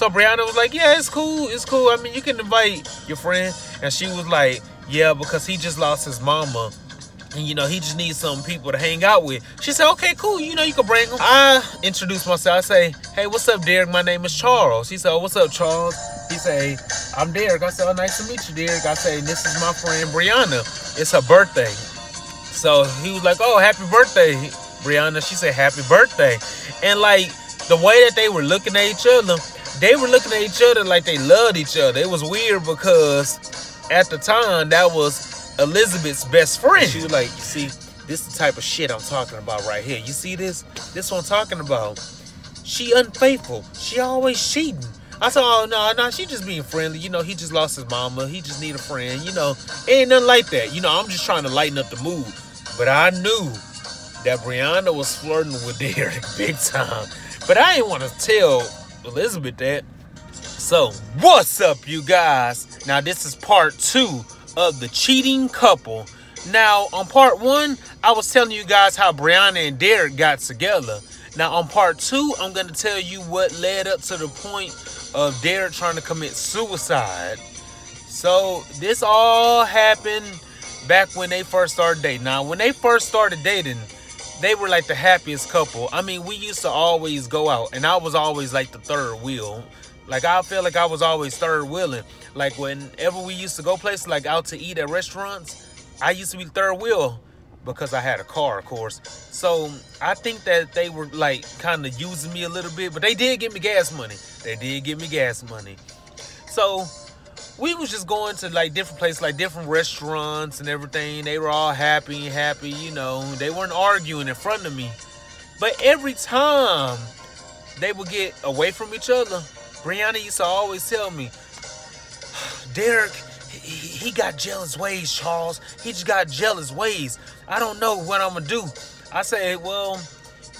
So Brianna was like, yeah, it's cool. It's cool. I mean, you can invite your friend. And she was like, yeah, because he just lost his mama. And, you know, he just needs some people to hang out with. She said, okay, cool. You know, you can bring him. I introduced myself. I say, hey, what's up, Derek? My name is Charles. He said, oh, what's up, Charles? He say, I'm Derek. I said, oh, nice to meet you, Derek. I say, this is my friend, Brianna. It's her birthday. So he was like, oh, happy birthday, Brianna. She said, happy birthday. And, like, the way that they were looking at each other, they were looking at each other like they loved each other. It was weird because at the time, that was Elizabeth's best friend. She was like, you see, this is the type of shit I'm talking about right here. You see this? This what I'm talking about. She unfaithful. She always cheating. I said, oh, no, she just being friendly. You know, he just lost his mama. He just need a friend. You know, ain't nothing like that. You know, I'm just trying to lighten up the mood. But I knew that Brianna was flirting with Derek big time. But I didn't want to tell Elizabeth that. So, what's up, you guys? Now, this is part 2 of the cheating couple. Now, on part 1, I was telling you guys how Brianna and Derek got together. Now, on part 2, I'm going to tell you what led up to the point of Derek trying to commit suicide. So, this all happened back when they first started dating. Now, when they first started dating, they were like the happiest couple. I mean, we used to always go out, and I was always like the third wheel. Like, I feel like I was always third wheeling. Like, whenever we used to go places, like out to eat at restaurants, I used to be the third wheel because I had a car, of course. So, I think that they were, like, kind of using me a little bit. But they did give me gas money. They did give me gas money. So, we was just going to, like, different places, like different restaurants and everything. They were all happy, you know. They weren't arguing in front of me. But every time they would get away from each other, Brianna used to always tell me, Derek, he got jealous ways, Charles. He just got jealous ways. I don't know what I'm going to do. I said, well,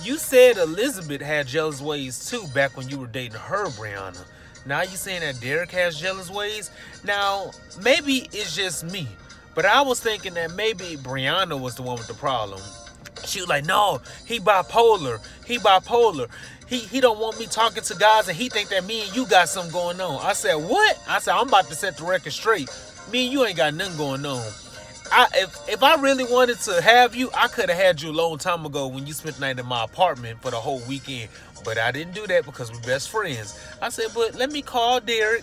you said Elizabeth had jealous ways too back when you were dating her, Brianna. Now you saying that Derek has jealous ways? Now, maybe it's just me. But I was thinking that maybe Brianna was the one with the problem. She was like, no, he bipolar. He bipolar. He don't want me talking to guys, and he think that me and you got something going on. I said, what? I said, I'm about to set the record straight. Me and you ain't got nothing going on. If I really wanted to have you, I could have had you a long time ago when you spent the night in my apartment for the whole weekend. But I didn't do that because we're best friends. I said, but let me call Derek,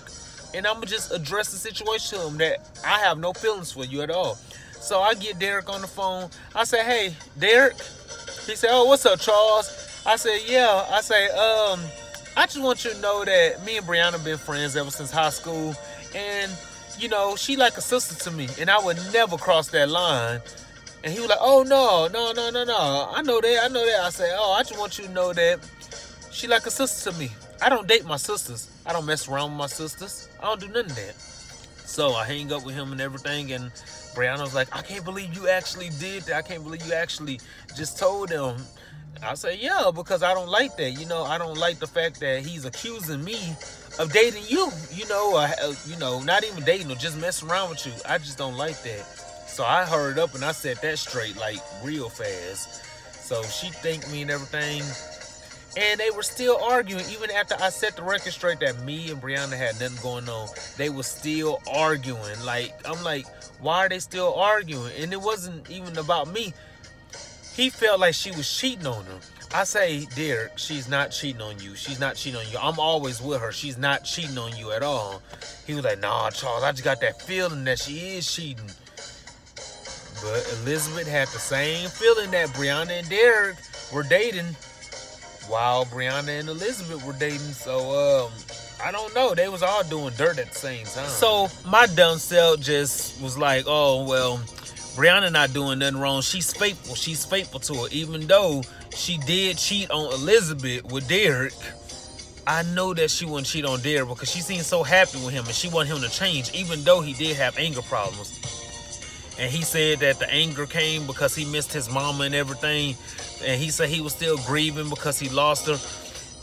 and I'm going to just address the situation to him that I have no feelings for you at all. So I get Derek on the phone. I say, hey, Derek. He said, oh, what's up, Charles? I said, yeah. I say, I just want you to know that me and Brianna been friends ever since high school. And, you know, she like a sister to me. And I would never cross that line. And he was like, oh, no. I know that. I said, oh, I just want you to know that she like a sister to me. I don't date my sisters. I don't mess around with my sisters. I don't do none of that. So I hang up with him and everything. And Brianna was like, I can't believe you actually did that. I can't believe you actually just told him. I said, yeah, because I don't like that. You know, I don't like the fact that he's accusing me of dating you. You know, not even dating or just messing around with you. I just don't like that. So I hurried up and I said that straight, like, real fast. So she thanked me and everything. And they were still arguing. Even after I set the record straight that me and Brianna had nothing going on, they were still arguing. Like, I'm like, why are they still arguing? And it wasn't even about me. He felt like she was cheating on him. I say, Derek, she's not cheating on you. She's not cheating on you. I'm always with her. She's not cheating on you at all. He was like, nah, Charles, I just got that feeling that she is cheating. But Elizabeth had the same feeling that Brianna and Derek were dating while Brianna and Elizabeth were dating. So, I don't know. They was all doing dirt at the same time. So, my dumb self just was like, oh, well, Brianna not doing nothing wrong. She's faithful. She's faithful to her. Even though she did cheat on Elizabeth with Derek, I know that she wouldn't cheat on Derek because she seemed so happy with him and she wanted him to change, even though he did have anger problems. And he said that the anger came because he missed his mama and everything. And he said he was still grieving because he lost her.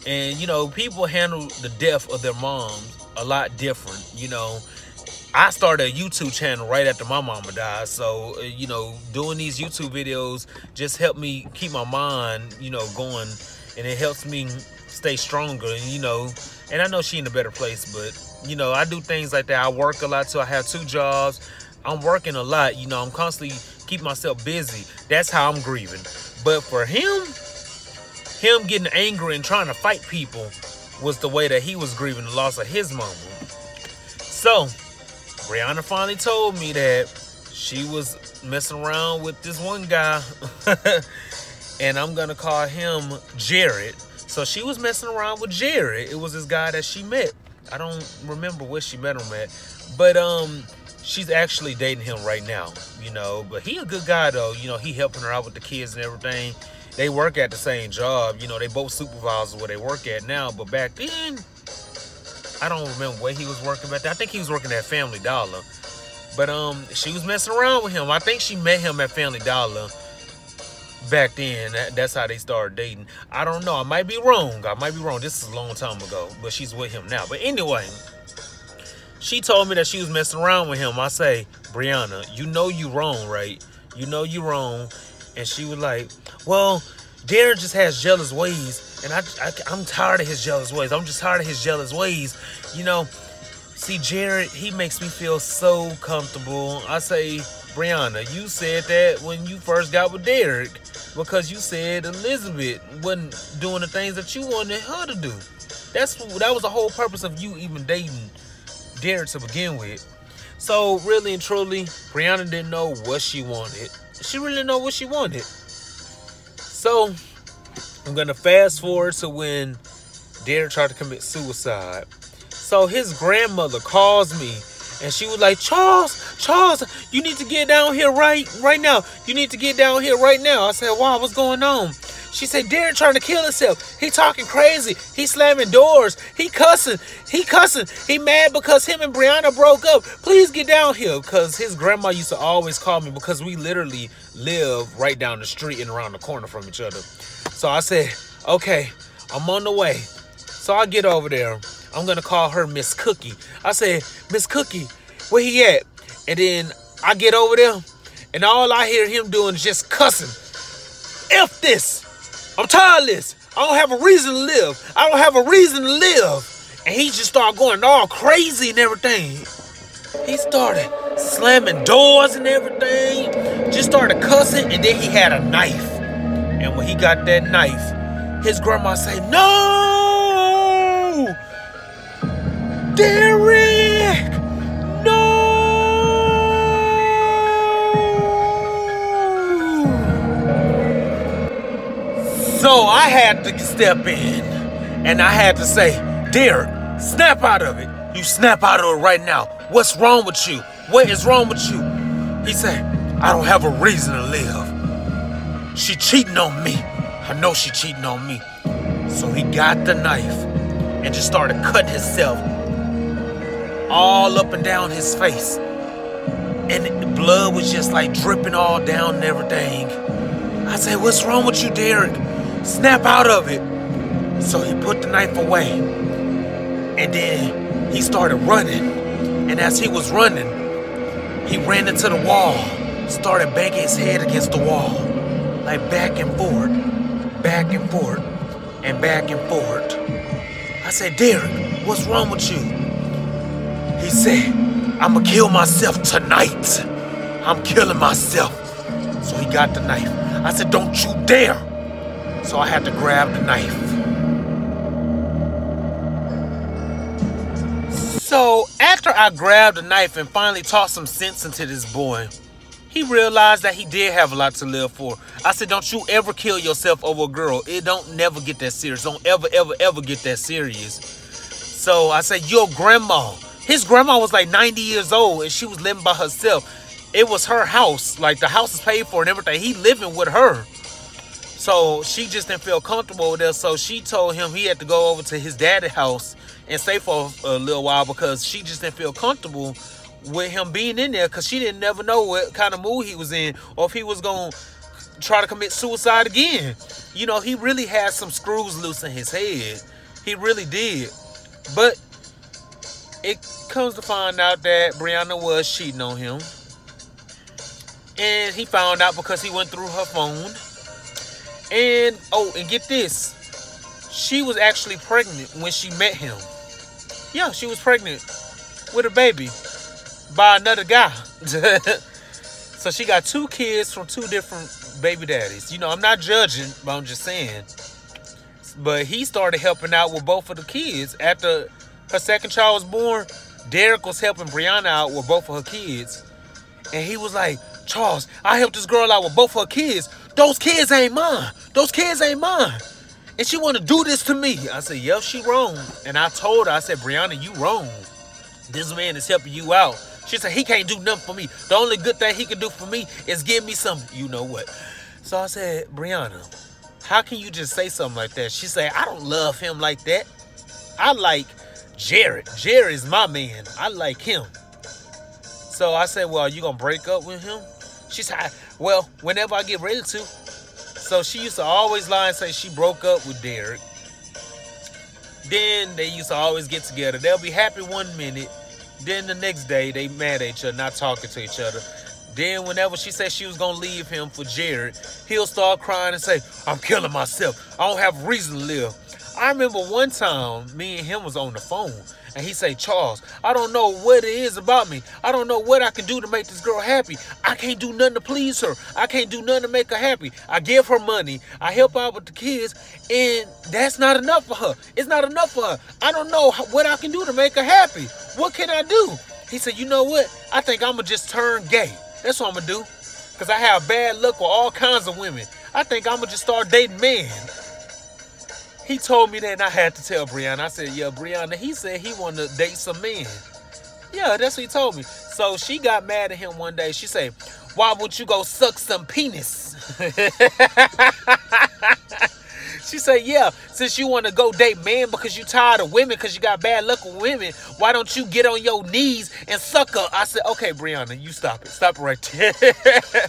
And, you know, people handle the death of their moms a lot different, you know. I started a YouTube channel right after my mama died. So, you know, doing these YouTube videos just helped me keep my mind, you know, going. And it helps me stay stronger. And, you know, And I know she in a better place, but, you know, I do things like that. I work a lot, too. I have 2 jobs. I'm working a lot. You know, I'm constantly keeping myself busy. That's how I'm grieving. But for him getting angry and trying to fight people was the way that he was grieving the loss of his mama. So, Brianna finally told me that she was messing around with this one guy. And I'm going to call him Jared. So she was messing around with Jared. It was this guy that she met. I don't remember where she met him at. But she's actually dating him right now, you know. But he a good guy, though. You know, he helping her out with the kids and everything. They work at the same job. You know, they both supervisors where they work at now. But back then, I don't remember where he was working back then. I think he was working at Family Dollar. But she was messing around with him. I think she met him at Family Dollar back then. That's how they started dating. I don't know. I might be wrong. This is a long time ago. But she's with him now. But anyway, she told me that she was messing around with him. I say, Brianna, you know you wrong, right? You know you wrong. And she was like, well, Darren just has jealous ways. And I'm tired of his jealous ways. I'm just tired of his jealous ways. You know, see, Jared, he makes me feel so comfortable. I say, Brianna, you said that when you first got with Derek because you said Elizabeth wasn't doing the things that you wanted her to do. That was the whole purpose of you even dating Derek to begin with. So really and truly, Brianna didn't know what she wanted. She really didn't know what she wanted. So I'm going to fast forward to when Derek tried to commit suicide. So his grandmother calls me and she was like, Charles, you need to get down here right now. You need to get down here right now. I said, wow, what's going on? She said, Derek trying to kill himself. He talking crazy. He slamming doors. He cussing. He mad because him and Brianna broke up. Please get down here. Because his grandma used to always call me because we literally live right down the street and around the corner from each other. So I said, okay, I'm on the way. So I get over there. I'm going to call her Miss Cookie. I said, Miss Cookie, where he at? And then I get over there, and all I hear him doing is just cussing. F this. I'm tired of this. I don't have a reason to live. I don't have a reason to live. And he just started going all crazy and everything. He started slamming doors and everything. Just started cussing, and then he had a knife. And when he got that knife, his grandma said, no! Derek! No! So I had to step in and I had to say, Derek, snap out of it. You snap out of it right now. What's wrong with you? What is wrong with you? He said, I don't have a reason to live. She cheating on me. I know she cheating on me. So he got the knife and just started cutting himself all up and down his face. And the blood was just like dripping all down and everything. I said, what's wrong with you, Derek? Snap out of it. So he put the knife away. And then he started running. And as he was running, he ran into the wall. Started banging his head against the wall. Like back and forth. Back and forth. And back and forth. I said, Derek, what's wrong with you? He said, I'm gonna kill myself tonight. I'm killing myself. So he got the knife. I said, don't you dare. So I had to grab the knife. So after I grabbed the knife and finally taught some sense into this boy, he realized that he did have a lot to live for. I said, don't you ever kill yourself over a girl. It don't never get that serious. Don't ever, ever, ever get that serious. So I said, your grandma. His grandma was like 90 years old and she was living by herself. It was her house. Like the house is paid for and everything. He living with her. So she just didn't feel comfortable with us. So she told him he had to go over to his daddy's house and stay for a little while because she just didn't feel comfortable with him being in there because she didn't never know what kind of mood he was in or if he was going to try to commit suicide again. You know, he really had some screws loose in his head. He really did. But it comes to find out that Brianna was cheating on him. And he found out because he went through her phone. And, oh, and get this. She was actually pregnant when she met him. Yeah, she was pregnant with a baby by another guy. So she got 2 kids from 2 different baby daddies. You know, I'm not judging, but I'm just saying. But he started helping out with both of the kids. After her second child was born, Derek was helping Brianna out with both of her kids. And he was like, Charles, I helped this girl out with both her kids. Those kids ain't mine. Those kids ain't mine. And she want to do this to me. I said, yep, she wrong. And I told her, I said, Brianna, you wrong. This man is helping you out. She said, he can't do nothing for me. The only good thing he can do for me is give me some, you know what. So I said, Brianna, how can you just say something like that? She said, I don't love him like that. I like Jared. Jared is my man. I like him. So I said, well, are you going to break up with him? She said, well, whenever I get ready to. So she used to always lie and say she broke up with Derek. Then they used to always get together. They'll be happy one minute. Then the next day, they mad at each other, not talking to each other. Then whenever she said she was going to leave him for Jared, he'll start crying and say, I'm killing myself. I don't have a reason to live. I remember one time, me and him was on the phone. And he say, Charles, I don't know what it is about me. I don't know what I can do to make this girl happy. I can't do nothing to please her. I can't do nothing to make her happy. I give her money. I help out with the kids. And that's not enough for her. It's not enough for her. I don't know what I can do to make her happy. What can I do? He said, you know what? I think I'm going to just turn gay. That's what I'm going to do. Because I have bad luck with all kinds of women. I think I'm going to just start dating men. He told me that and I had to tell Brianna. I said, yeah, Brianna, he said he wanted to date some men. Yeah, that's what he told me. So she got mad at him one day. She said, why would you go suck some penis? She said, yeah, since you want to go date men because you tired of women, because you got bad luck with women, why don't you get on your knees and suck her? I said, okay, Brianna, you stop it. Stop it right there.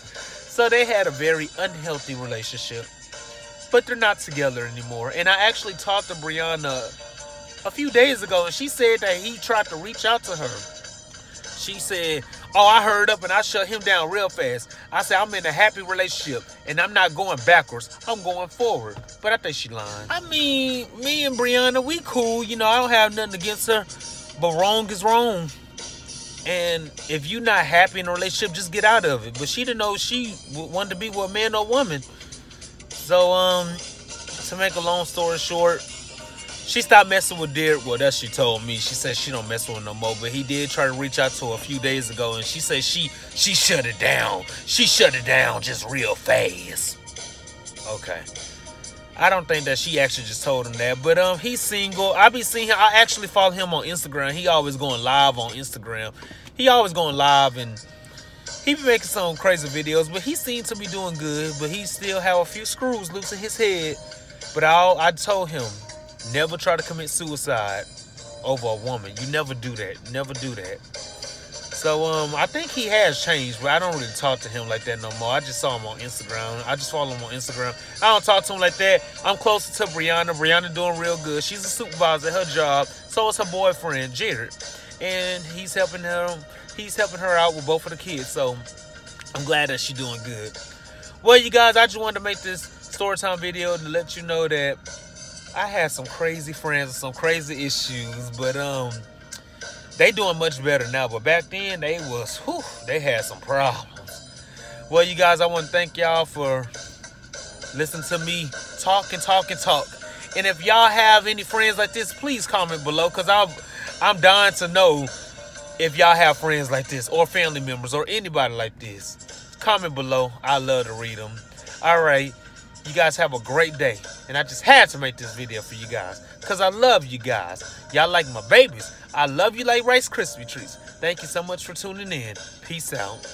So they had a very unhealthy relationship. But they're not together anymore. And I actually talked to Brianna a few days ago, and she said that he tried to reach out to her. She said, oh, I hurried up and I shut him down real fast. I said, I'm in a happy relationship, and I'm not going backwards. I'm going forward. But I think she lying. I mean, me and Brianna, we cool. You know, I don't have nothing against her. But wrong is wrong. And if you're not happy in a relationship, just get out of it. But she didn't know she wanted to be with a man or woman. So, to make a long story short, she stopped messing with Derek. Well, that's what she told me. She said she don't mess with him no more. But he did try to reach out to her a few days ago. And she said she shut it down. She shut it down just real fast. Okay. I don't think that she actually just told him that. But he's single. I be seeing him. I actually follow him on Instagram. He always going live on Instagram. He always going live and he be making some crazy videos, but he seems to be doing good, but he still have a few screws loose in his head. But I told him, never try to commit suicide over a woman. You never do that. Never do that. So, I think he has changed, but I don't really talk to him like that no more. I just saw him on Instagram. I just follow him on Instagram. I don't talk to him like that. I'm closer to Brianna. Brianna doing real good. She's a supervisor at her job. So is her boyfriend, Jared. And he's helping her out with both of the kids. So I'm glad that she's doing good. Well, you guys, I just wanted to make this story time video to let you know that I had some crazy friends with some crazy issues, but they doing much better now. But back then they had some problems. Well, you guys, I want to thank y'all for listening to me talk. And if y'all have any friends like this, please comment below, because I'm dying to know if y'all have friends like this or family members or anybody like this. Comment below. I love to read them. All right. You guys have a great day. And I just had to make this video for you guys because I love you guys. Y'all like my babies. I love you like Rice Krispie treats. Thank you so much for tuning in. Peace out.